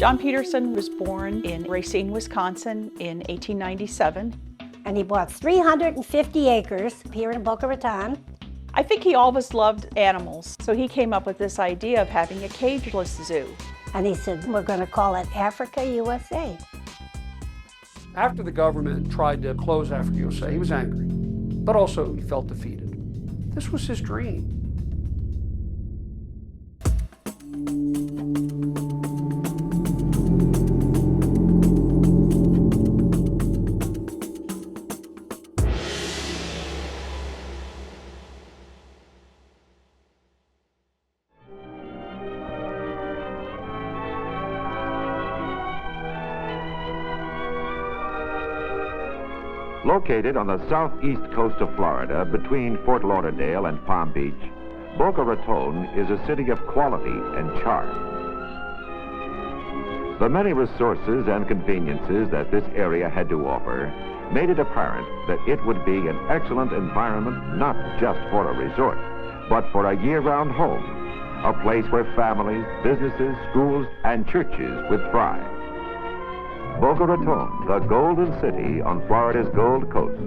John Peterson was born in Racine, Wisconsin in 1897. And he bought 350 acres here in Boca Raton. I think he always loved animals, so he came up with this idea of having a cageless zoo. And he said, we're going to call it Africa USA. After the government tried to close Africa USA, he was angry, but also he felt defeated. This was his dream. Located on the southeast coast of Florida, between Fort Lauderdale and Palm Beach, Boca Raton is a city of quality and charm. The many resources and conveniences that this area had to offer made it apparent that it would be an excellent environment not just for a resort, but for a year-round home, a place where families, businesses, schools, and churches would thrive. Boca Raton, the Golden City on Florida's Gold Coast.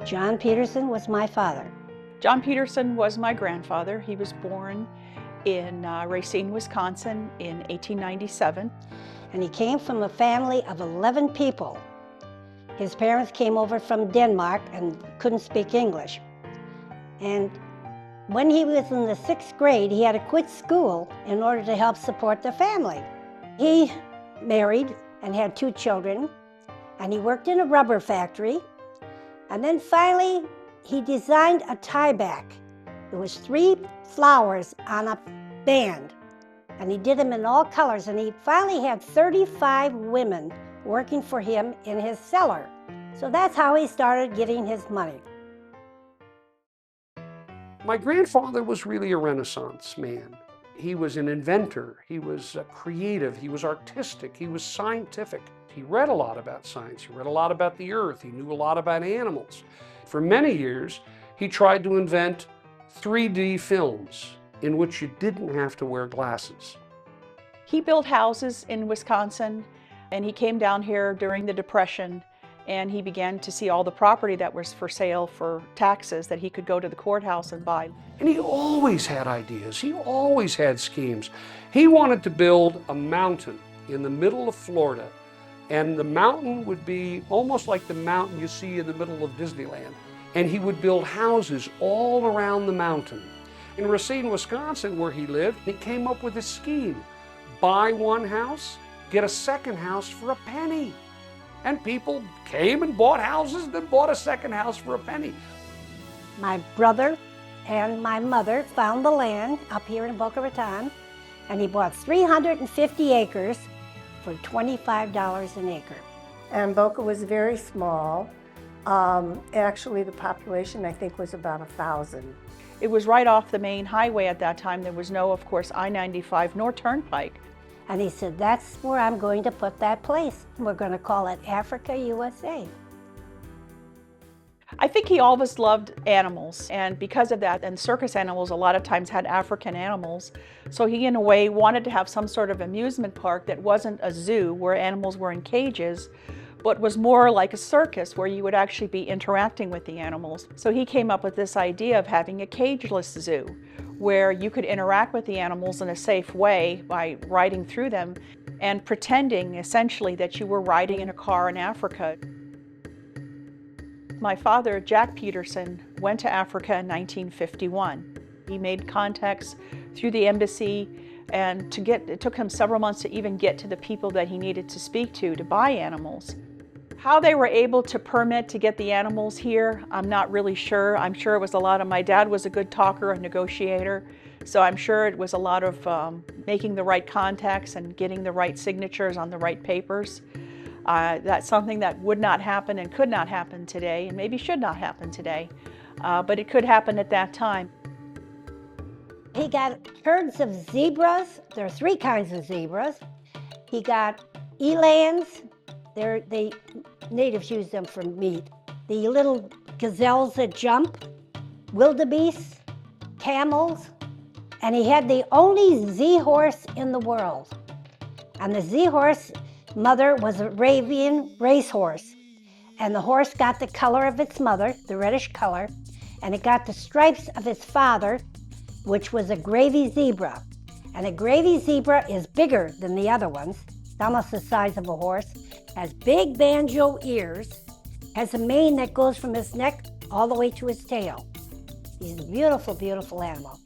John Peterson was my father. John Peterson was my grandfather. He was born in Racine, Wisconsin in 1897. And he came from a family of 11 people. His parents came over from Denmark and couldn't speak English. And when he was in the 6th grade, he had to quit school in order to help support the family. He married and had 2 children, and he worked in a rubber factory. And then finally, he designed a tie-back. It was 3 flowers on a band, and he did them in all colors, and he finally had 35 women working for him in his cellar. So that's how he started getting his money. My grandfather was really a Renaissance man. He was an inventor, he was creative, he was artistic, he was scientific. He read a lot about science, he read a lot about the earth, he knew a lot about animals. For many years, he tried to invent 3D films in which you didn't have to wear glasses. He built houses in Wisconsin, and he came down here during the Depression, and he began to see all the property that was for sale for taxes that he could go to the courthouse and buy. And he always had ideas, he always had schemes. He wanted to build a mountain in the middle of Florida, and the mountain would be almost like the mountain you see in the middle of Disneyland. And he would build houses all around the mountain. In Racine, Wisconsin, where he lived, he came up with a scheme. Buy one house, get a second house for a penny. And people came and bought houses, then bought a second house for a penny. My brother and my mother found the land up here in Boca Raton, and he bought 350 acres for $25 an acre. And Boca was very small. Actually, the population, I think, was about 1,000. It was right off the main highway at that time. There was no, of course, I-95 nor Turnpike. And he said, that's where I'm going to put that place. We're going to call it Africa USA. I think he always loved animals, and because of that, and circus animals a lot of times had African animals, so he in a way wanted to have some sort of amusement park that wasn't a zoo where animals were in cages, but was more like a circus where you would actually be interacting with the animals. So he came up with this idea of having a cageless zoo where you could interact with the animals in a safe way by riding through them and pretending essentially that you were riding in a car in Africa. My father, Jack Peterson, went to Africa in 1951. He made contacts through the embassy, and it took him several months to even get to the people that he needed to speak to buy animals. How they were able to permit to get the animals here, I'm not really sure. I'm sure it was a lot of, my dad was a good talker, a negotiator, so I'm sure it was a lot of making the right contacts and getting the right signatures on the right papers. That's something that would not happen and could not happen today, and maybe should not happen today, but it could happen at that time. He got herds of zebras. There are 3 kinds of zebras. He got elands. The natives use them for meat. The little gazelles that jump, wildebeests, camels, and he had the only Z-horse in the world. And the Z-horse mother was a Arabian racehorse. And the horse got the color of its mother, the reddish color, and it got the stripes of its father, which was a gravy zebra. And a gravy zebra is bigger than the other ones. It's almost the size of a horse, has big banjo ears, has a mane that goes from his neck all the way to his tail. He's a beautiful, beautiful animal.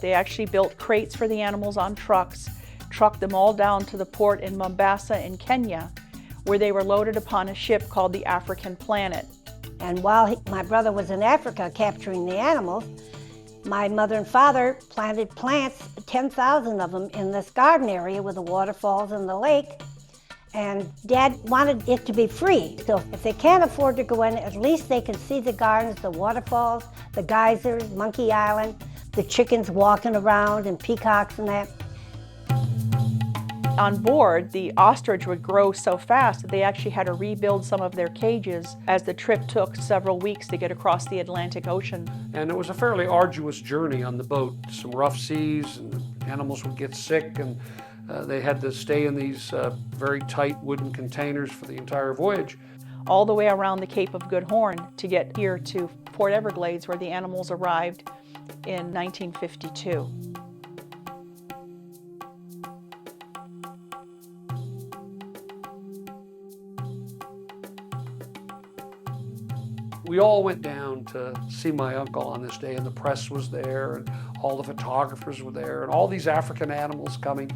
They actually built crates for the animals on trucks, trucked them all down to the port in Mombasa in Kenya, where they were loaded upon a ship called the African Planet. And while my brother was in Africa capturing the animals, my mother and father planted plants, 10,000 of them, in this garden area with the waterfalls and the lake. And Dad wanted it to be free. So if they can't afford to go in, at least they can see the gardens, the waterfalls, the geysers, Monkey Island, the chickens walking around and peacocks and that. On board, the ostrich would grow so fast that they actually had to rebuild some of their cages as the trip took several weeks to get across the Atlantic Ocean. And it was a fairly arduous journey on the boat. Some rough seas, and the animals would get sick, and they had to stay in these very tight wooden containers for the entire voyage. All the way around the Cape of Good Horn to get here to Port Everglades, where the animals arrived in 1952. We all went down to see my uncle on this day, and the press was there, and all the photographers were there, and all these African animals coming.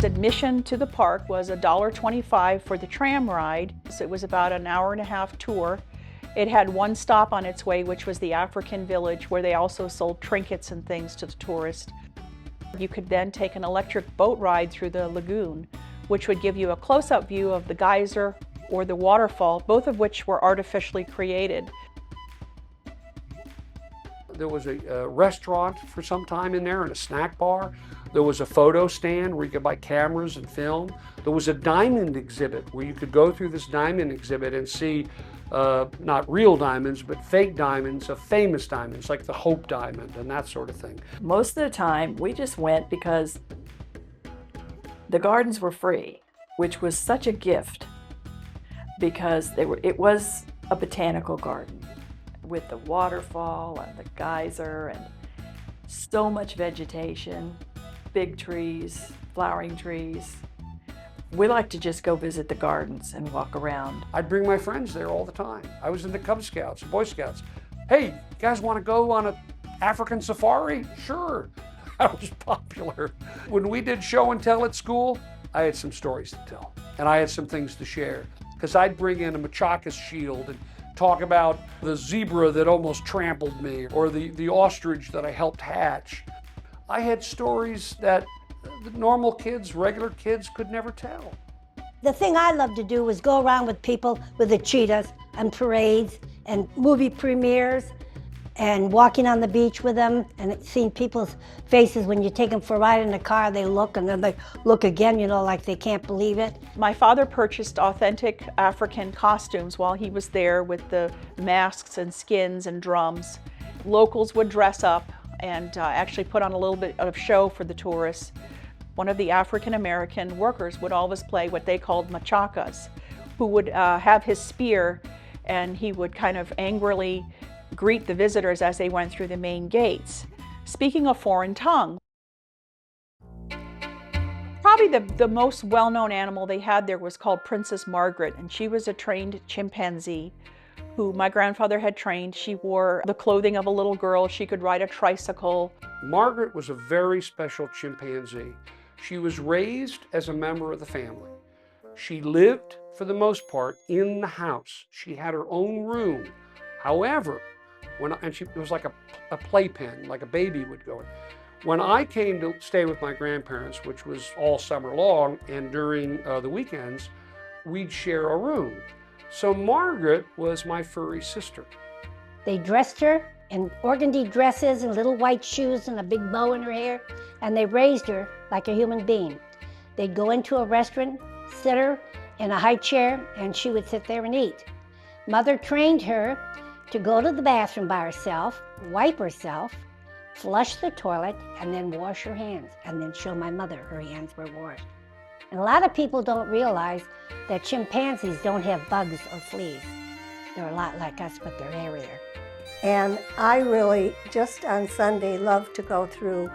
Admission to the park was $1.25 for the tram ride. So it was about an hour-and-a-half tour. It had one stop on its way, which was the African village, where they also sold trinkets and things to the tourists. You could then take an electric boat ride through the lagoon, which would give you a close-up view of the geyser or the waterfall, both of which were artificially created. There was a restaurant for some time in there and a snack bar. There was a photo stand where you could buy cameras and film. There was a diamond exhibit where you could go through this diamond exhibit and see not real diamonds, but fake diamonds of famous diamonds, like the Hope Diamond and that sort of thing. Most of the time, we just went because the gardens were free, which was such a gift, because it was a botanical garden with the waterfall and the geyser and so much vegetation, big trees, flowering trees. We like to just go visit the gardens and walk around. I'd bring my friends there all the time. I was in the Cub Scouts, Boy Scouts. Hey, you guys want to go on an African safari? Sure. I was popular. When we did show and tell at school, I had some stories to tell, and I had some things to share, because I'd bring in a Machaca's shield and talk about the zebra that almost trampled me, or the ostrich that I helped hatch. I had stories that the normal kids, regular kids, could never tell. The thing I loved to do was go around with people with the cheetahs and parades and movie premieres and walking on the beach with them and seeing people's faces when you take them for a ride in the car. They look and then they look again, you know, like they can't believe it. My father purchased authentic African costumes while he was there, with the masks and skins and drums. Locals would dress up and actually put on a little bit of show for the tourists. One of the African American workers would always play what they called machacas, who would have his spear, and he would kind of angrily greet the visitors as they went through the main gates, speaking a foreign tongue. Probably the most well-known animal they had there was called Princess Margaret, and she was a trained chimpanzee who my grandfather had trained. She wore the clothing of a little girl. She could ride a tricycle. Margaret was a very special chimpanzee. She was raised as a member of the family. She lived, for the most part, in the house. She had her own room. However, it was like a playpen, like a baby would go in. When I came to stay with my grandparents, which was all summer long, and during the weekends, we'd share a room. So Margaret was my furry sister. They dressed her in organdy dresses and little white shoes and a big bow in her hair, and they raised her like a human being. They'd go into a restaurant, sit her in a high chair, and she would sit there and eat. Mother trained her to go to the bathroom by herself, wipe herself, flush the toilet, and then wash her hands, and then show my mother her hands were washed. And a lot of people don't realize that chimpanzees don't have bugs or fleas. They're a lot like us, but they're hairier. And I really, just on Sunday, love to go through,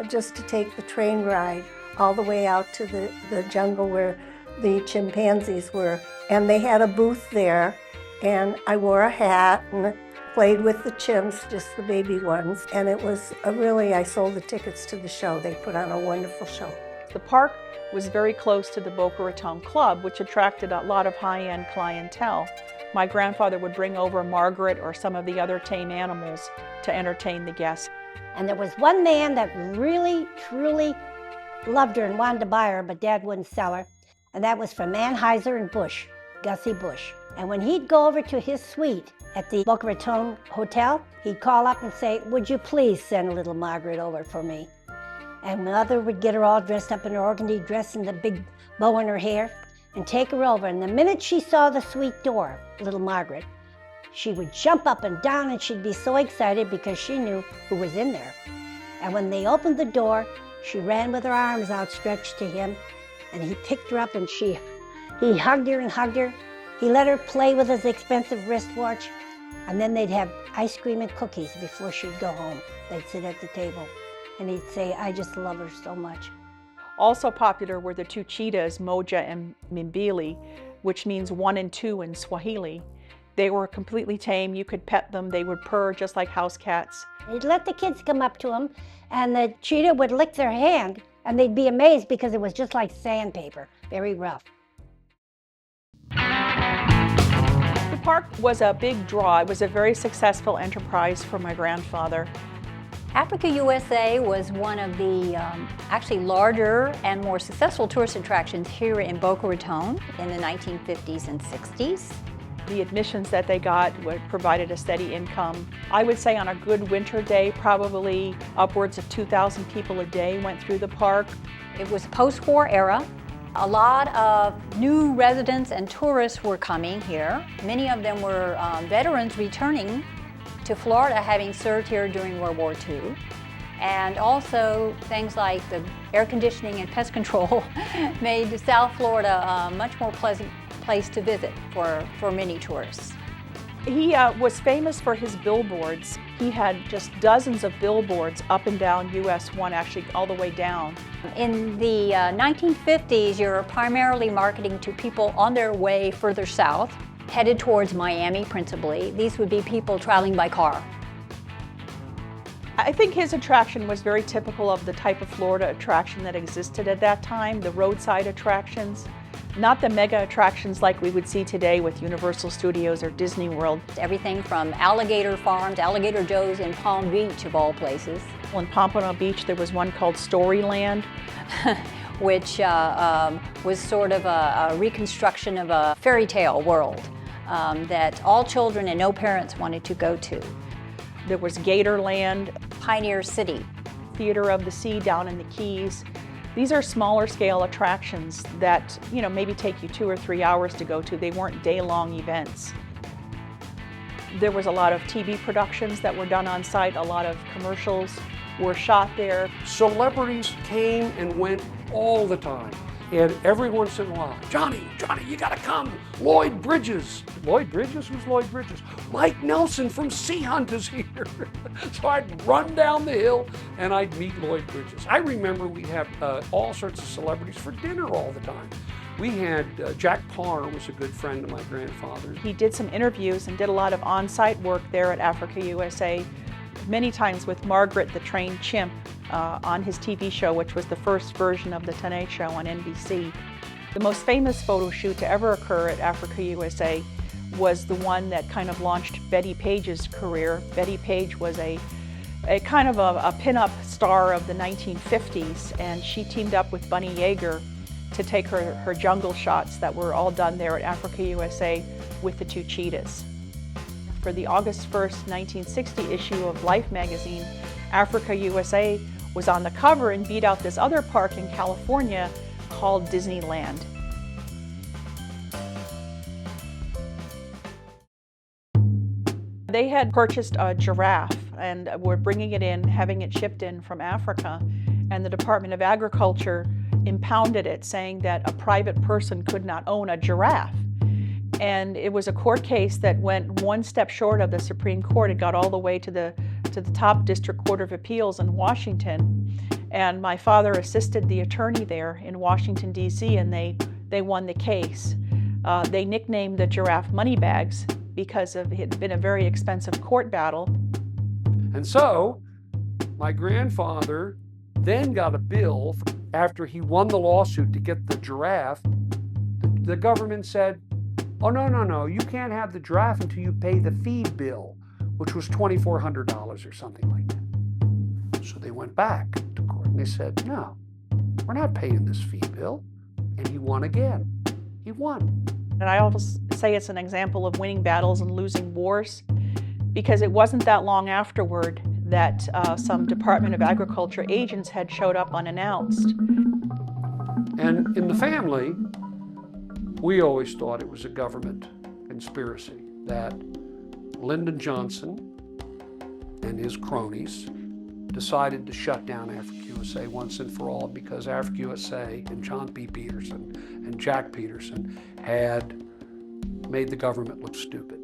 just to take the train ride all the way out to the jungle where the chimpanzees were. And they had a booth there, and I wore a hat and played with the chimps, just the baby ones. And it was I sold the tickets to the show. They put on a wonderful show. The park was very close to the Boca Raton Club, which attracted a lot of high-end clientele. My grandfather would bring over Margaret or some of the other tame animals to entertain the guests. And there was one man that really, truly loved her and wanted to buy her, but Dad wouldn't sell her. And that was from Anheuser and Busch, Gussie Busch. And when he'd go over to his suite at the Boca Raton Hotel, he'd call up and say, "Would you please send little Margaret over for me?" And Mother would get her all dressed up in her organdy dress and the big bow in her hair and take her over. And the minute she saw the suite door, little Margaret, she would jump up and down, and she'd be so excited because she knew who was in there. And when they opened the door, she ran with her arms outstretched to him, and he picked her up, and he hugged her and hugged her. He let her play with his expensive wristwatch, and then they'd have ice cream and cookies before she'd go home. They'd sit at the table, and he'd say, "I just love her so much." Also popular were the two cheetahs, Moja and Mimbili, which means 1 and 2 in Swahili. They were completely tame. You could pet them. They would purr just like house cats. He'd let the kids come up to him, and the cheetah would lick their hand, and they'd be amazed because it was just like sandpaper, very rough. The park was a big draw. It was a very successful enterprise for my grandfather. Africa USA was one of the actually larger and more successful tourist attractions here in Boca Raton in the 1950s and 60s. The admissions that they got provided a steady income. I would say on a good winter day, probably upwards of 2,000 people a day went through the park. It was post-war era. A lot of new residents and tourists were coming here. Many of them were veterans returning to Florida, having served here during World War II. And also things like the air conditioning and pest control made South Florida a much more pleasant place to visit for many tourists. He was famous for his billboards. He had just dozens of billboards up and down US 1, actually all the way down. In the 1950s, you're primarily marketing to people on their way further south, headed towards Miami principally. These would be people traveling by car. I think his attraction was very typical of the type of Florida attraction that existed at that time, the roadside attractions, not the mega attractions like we would see today with Universal Studios or Disney World. Everything from alligator farms, Alligator Joe's in Palm Beach of all places. In Pompano Beach there was one called Storyland, which was sort of a reconstruction of a fairy tale world that all children and no parents wanted to go to. There was Gatorland, Pioneer City, Theater of the Sea down in the Keys. These are smaller scale attractions that, maybe take you 2 or 3 hours to go to. They weren't day-long events. There was a lot of TV productions that were done on site. A lot of commercials were shot there. Celebrities came and went all the time. And every once in a while, Johnny, you gotta come. Lloyd Bridges. Lloyd Bridges? Who's Lloyd Bridges? Mike Nelson from Sea Hunt is here. So I'd run down the hill and I'd meet Lloyd Bridges. I remember we'd have all sorts of celebrities for dinner all the time. We had Jack Parr was a good friend of my grandfather. He did some interviews and did a lot of on-site work there at Africa USA, many times with Margaret the trained chimp on his TV show, which was the first version of The Tonight Show on NBC. The most famous photo shoot to ever occur at Africa USA was the one that kind of launched Betty Page's career. Betty Page was a a kind of a pinup star of the 1950s, and she teamed up with Bunny Yeager to take her jungle shots that were all done there at Africa USA with the two cheetahs. For the August 1st, 1960 issue of Life magazine, Africa USA was on the cover and beat out this other park in California called Disneyland. They had purchased a giraffe and were bringing it in, having it shipped in from Africa, and the Department of Agriculture impounded it, saying that a private person could not own a giraffe. And it was a court case that went one step short of the Supreme Court. It got all the way to the top District Court of Appeals in Washington. And my father assisted the attorney there in Washington, D.C., and they won the case. They nicknamed the giraffe Moneybags because it had been a very expensive court battle. And so, my grandfather then got a bill after he won the lawsuit to get the giraffe. The government said, oh, no, you can't have the giraffe until you pay the feed bill, which was $2,400 or something like that. So they went back to court and they said, no, we're not paying this feed bill. And he won again. He won. And I always say it's an example of winning battles and losing wars, because it wasn't that long afterward that some Department of Agriculture agents had showed up unannounced. And in the family, we always thought it was a government conspiracy, that Lyndon Johnson and his cronies decided to shut down Africa USA once and for all because Africa USA and John P. Peterson and Jack Peterson had made the government look stupid.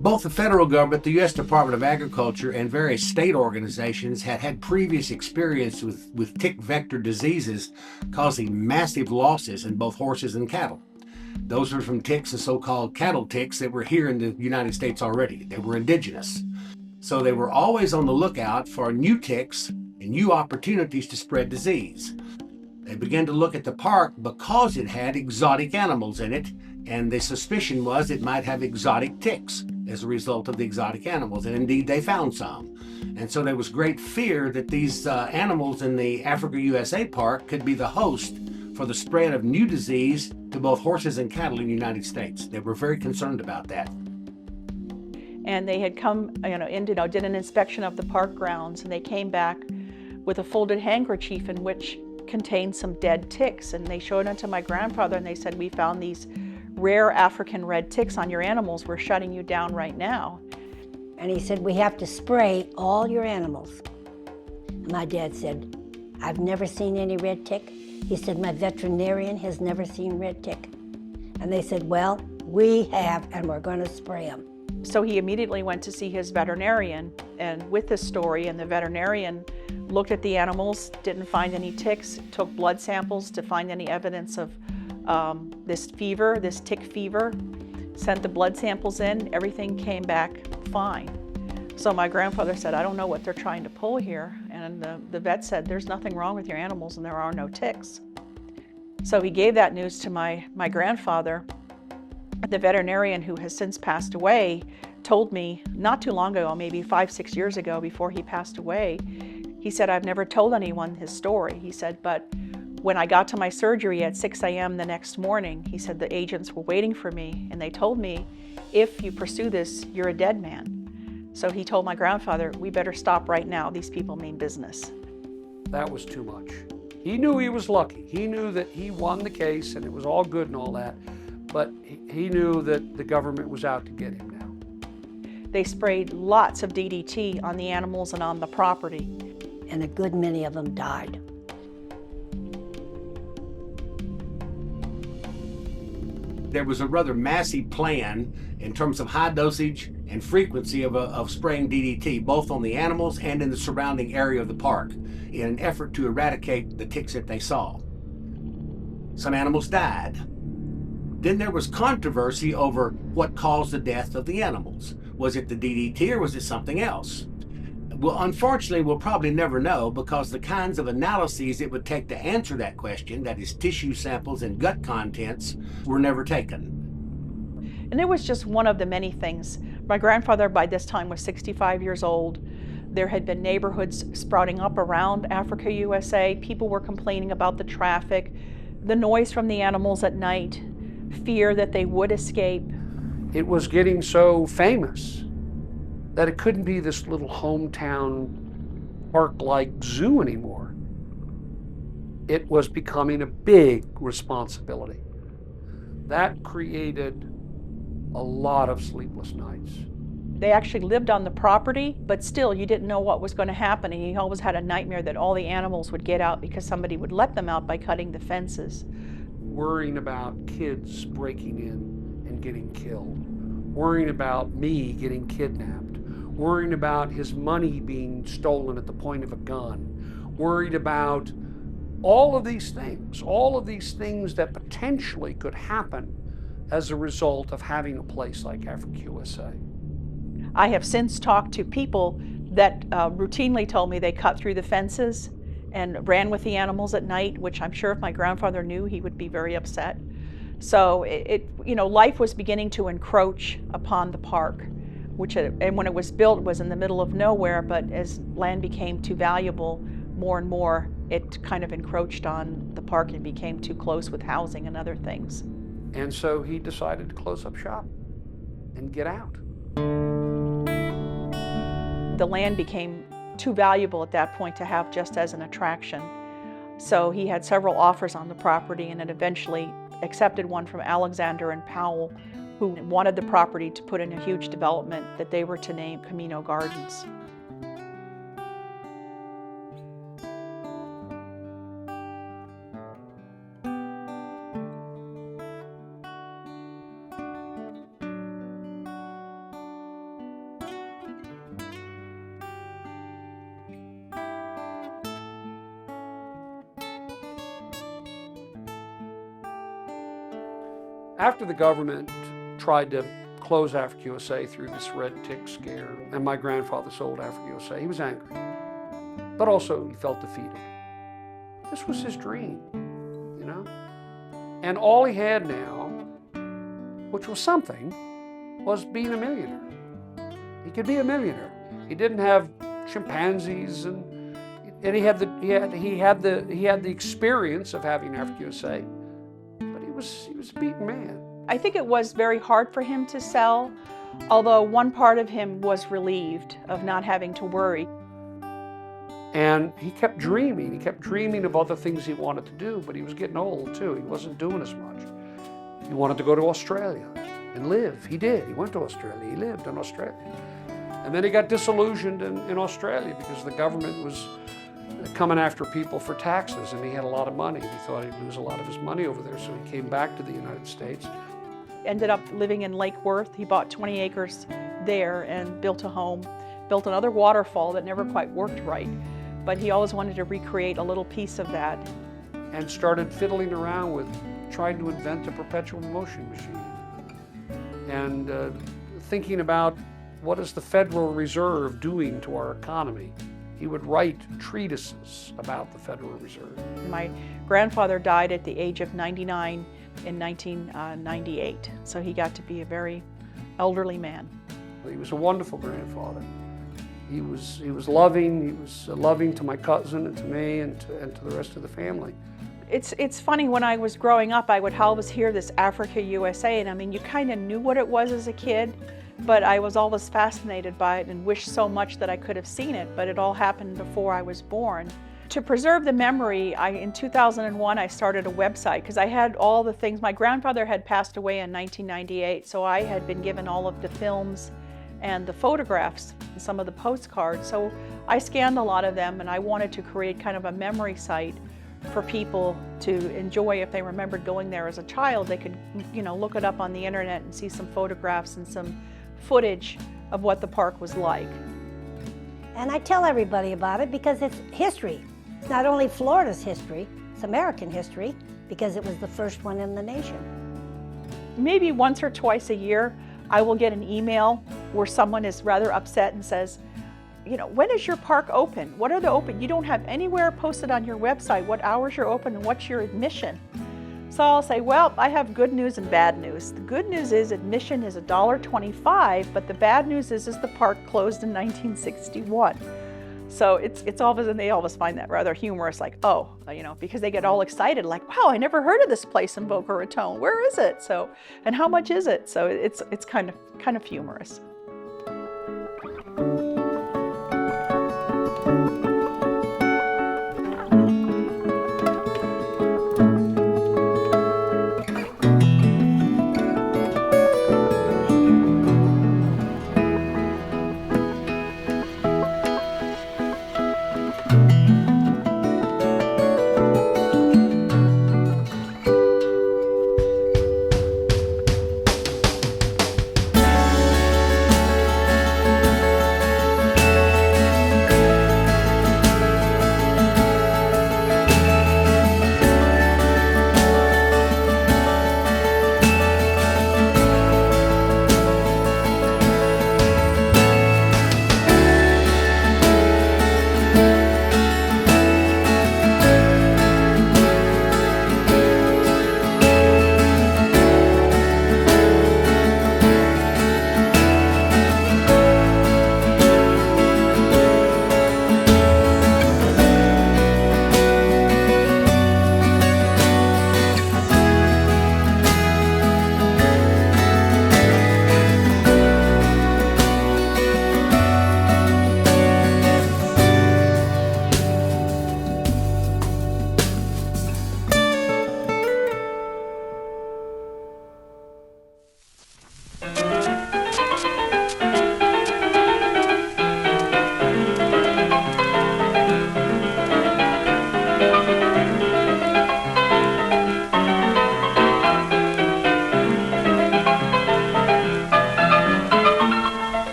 Both the federal government, the U.S. Department of Agriculture, and various state organizations had previous experience with tick vector diseases causing massive losses in both horses and cattle. Those were from ticks, the so-called cattle ticks that were here in the United States already. They were indigenous. So they were always on the lookout for new ticks and new opportunities to spread disease. They began to look at the park because it had exotic animals in it, and the suspicion was it might have exotic ticks as a result of the exotic animals, and indeed they found some. And so there was great fear that these animals in the Africa USA park could be the host for the spread of new disease to both horses and cattle in the United States. They were very concerned about that. And they had come, did an inspection of the park grounds, and they came back with a folded handkerchief in which contained some dead ticks. And they showed it to my grandfather, and they said, we found these rare African red ticks on your animals. We're shutting you down right now. And he said, we have to spray all your animals. My dad said, I've never seen any red tick. He said, my veterinarian has never seen red tick. And they said, well, we have, and we're going to spray them. So he immediately went to see his veterinarian, and with this story, and the veterinarian looked at the animals, didn't find any ticks, took blood samples to find any evidence of this fever, this tick fever, sent the blood samples in, everything came back fine. So my grandfather said, I don't know what they're trying to pull here. And the vet said, there's nothing wrong with your animals and there are no ticks. So he gave that news to my grandfather. The veterinarian, who has since passed away, told me not too long ago, maybe 5-6 years ago before he passed away, he said, I've never told anyone his story. He said, but when I got to my surgery at 6 a.m. the next morning, he said the agents were waiting for me and they told me, if you pursue this, you're a dead man. So he told my grandfather, we better stop right now. These people mean business. That was too much. He knew he was lucky. He knew that he won the case and it was all good and all that, but he knew that the government was out to get him now. They sprayed lots of DDT on the animals and on the property. And a good many of them died. There was a rather massive plan in terms of high dosage and frequency of spraying DDT, both on the animals and in the surrounding area of the park, in an effort to eradicate the ticks that they saw. Some animals died. Then there was controversy over what caused the death of the animals. Was it the DDT or was it something else? Well, unfortunately, we'll probably never know, because the kinds of analyses it would take to answer that question, that is tissue samples and gut contents, were never taken. And it was just one of the many things. My grandfather by this time was 65 years old. There had been neighborhoods sprouting up around Africa USA. People were complaining about the traffic, the noise from the animals at night, fear that they would escape. It was getting so famous that it couldn't be this little hometown park-like zoo anymore. It was becoming a big responsibility. That created a lot of sleepless nights. They actually lived on the property, but still you didn't know what was going to happen, and he always had a nightmare that all the animals would get out because somebody would let them out by cutting the fences. Worrying about kids breaking in and getting killed, worrying about me getting kidnapped, worrying about his money being stolen at the point of a gun, worried about all of these things that potentially could happen as a result of having a place like Africa USA. I have since talked to people that routinely told me they cut through the fences and ran with the animals at night, which I'm sure if my grandfather knew, he would be very upset. So life was beginning to encroach upon the park, and when it was built, it was in the middle of nowhere, but as land became too valuable, more and more, it kind of encroached on the park and became too close with housing and other things. And so he decided to close up shop and get out. The land became too valuable at that point to have just as an attraction. So he had several offers on the property and then eventually accepted one from Alexander and Powell, who wanted the property to put in a huge development that they were to name Camino Gardens. After the government tried to close Africa USA through this red tick scare, and my grandfather sold Africa USA, he was angry, but also he felt defeated. This was his dream, you know? And all he had now, which was something, was being a millionaire. He could be a millionaire. He didn't have chimpanzees, and he had the experience of having Africa USA. He was a beaten man. I think it was very hard for him to sell, although one part of him was relieved of not having to worry. And he kept dreaming. He kept dreaming of other things he wanted to do, but he was getting old too. He wasn't doing as much. He wanted to go to Australia and live. He did. He went to Australia. He lived in Australia. And then he got disillusioned in Australia because the government was coming after people for taxes, and he had a lot of money. He thought he'd lose a lot of his money over there, so he came back to the United States. Ended up living in Lake Worth. He bought 20 acres there and built a home, built another waterfall that never quite worked right, but he always wanted to recreate a little piece of that. And started fiddling around with trying to invent a perpetual motion machine. And thinking about what is the Federal Reserve doing to our economy. He would write treatises about the Federal Reserve. My grandfather died at the age of 99 in 1998, so he got to be a very elderly man. He was a wonderful grandfather. He was loving. He was loving to my cousin and to me and to the rest of the family. It's funny, when I was growing up, I would always hear this Africa USA, and I mean, you kind of knew what it was as a kid, but I was always fascinated by it and wished so much that I could have seen it, but it all happened before I was born. To preserve the memory, in 2001, I started a website because I had all the things. My grandfather had passed away in 1998, so I had been given all of the films and the photographs, and some of the postcards. So I scanned a lot of them, and I wanted to create kind of a memory site for people to enjoy. If they remembered going there as a child, they could, look it up on the internet and see some photographs and some footage of what the park was like. And I tell everybody about it because it's history. It's not only Florida's history, it's American history, because it was the first one in the nation. Maybe once or twice a year, I will get an email where someone is rather upset and says, when is your park open? What are the open? You don't have anywhere posted on your website what hours you're open and what's your admission. So I'll say, well, I have good news and bad news. The good news is admission is $1.25, but the bad news is the park closed in 1961. So it's always, and they always find that rather humorous, like, oh, because they get all excited, like, wow, I never heard of this place in Boca Raton. Where is it? So, and how much is it? So it's kind of humorous.